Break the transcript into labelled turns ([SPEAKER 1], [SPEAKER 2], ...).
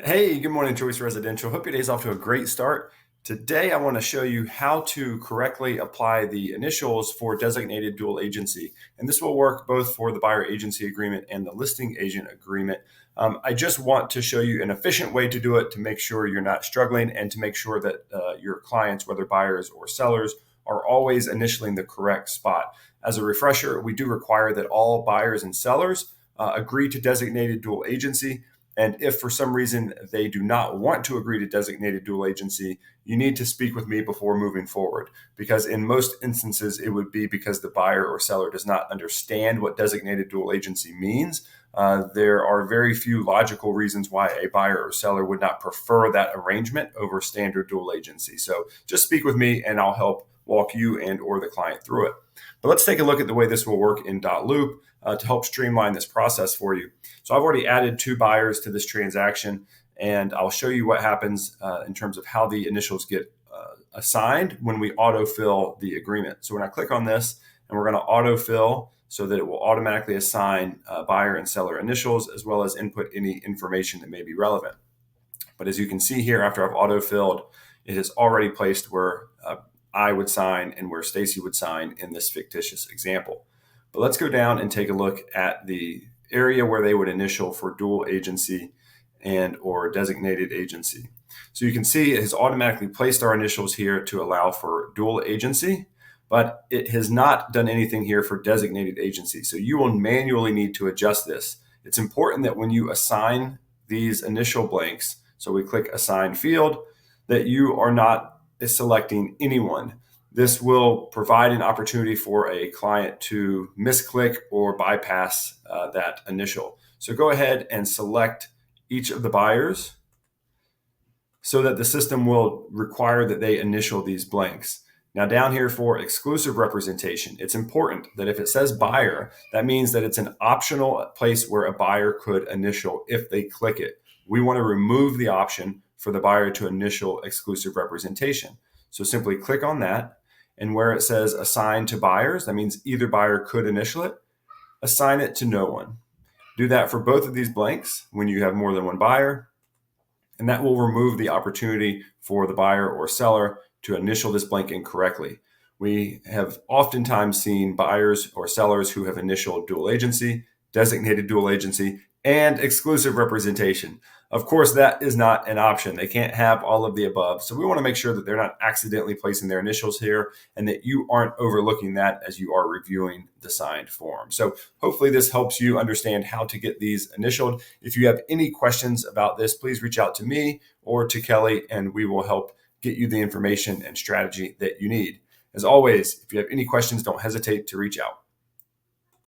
[SPEAKER 1] Hey, good morning, Choice Residential. Hope your day's off to a great start. Today, I want to show you how to correctly apply the initials for designated dual agency. And this will work both for the buyer agency agreement and the listing agent agreement. I just want to show you an efficient way to do it to make sure you're not struggling and to make sure that your clients, whether buyers or sellers, are always initialing the correct spot. As a refresher, we do require that all buyers and sellers agree to designated dual agency. And if for some reason they do not want to agree to designated dual agency, you need to speak with me before moving forward. Because in most instances, it would be because the buyer or seller does not understand what designated dual agency means. There are very few logical reasons why a buyer or seller would not prefer that arrangement over standard dual agency. So just speak with me and I'll help walk you and or the client through it. But let's take a look at the way this will work in .loop to help streamline this process for you. So I've already added two buyers to this transaction, and I'll show you what happens in terms of how the initials get assigned when we autofill the agreement. So when I click on this, and we're going to autofill so that it will automatically assign buyer and seller initials, as well as input any information that may be relevant. But as you can see here, after I've autofilled, it has already placed where I would sign and where Stacy would sign in this fictitious example. But let's go down and take a look at the area where they would initial for dual agency and or designated agency. So you can see it has automatically placed our initials here to allow for dual agency, but it has not done anything here for designated agency. So you will manually need to adjust this. It's important that when you assign these initial blanks, so we click assign field, that you are not selecting anyone. This will provide an opportunity for a client to misclick or bypass that initial. So go ahead and select each of the buyers so that the system will require that they initial these blanks. Now down here for exclusive representation, it's important that if it says buyer, that means that it's an optional place where a buyer could initial if they click it. We want to remove the option for the buyer to initial exclusive representation. So simply click on that. And where it says assign to buyers, that means either buyer could initial it, assign it to no one. Do that for both of these blanks when you have more than one buyer. And that will remove the opportunity for the buyer or seller to initial this blank incorrectly. We have oftentimes seen buyers or sellers who have initialed dual agency, designated dual agency, and exclusive representation. Of course, that is not an option. They can't have all of the above. So we want to make sure that they're not accidentally placing their initials here and that you aren't overlooking that as you are reviewing the signed form. So hopefully this helps you understand how to get these initialed. If you have any questions about this, please reach out to me or to Kelly, and we will help get you the information and strategy that you need. As always, if you have any questions, don't hesitate to reach out.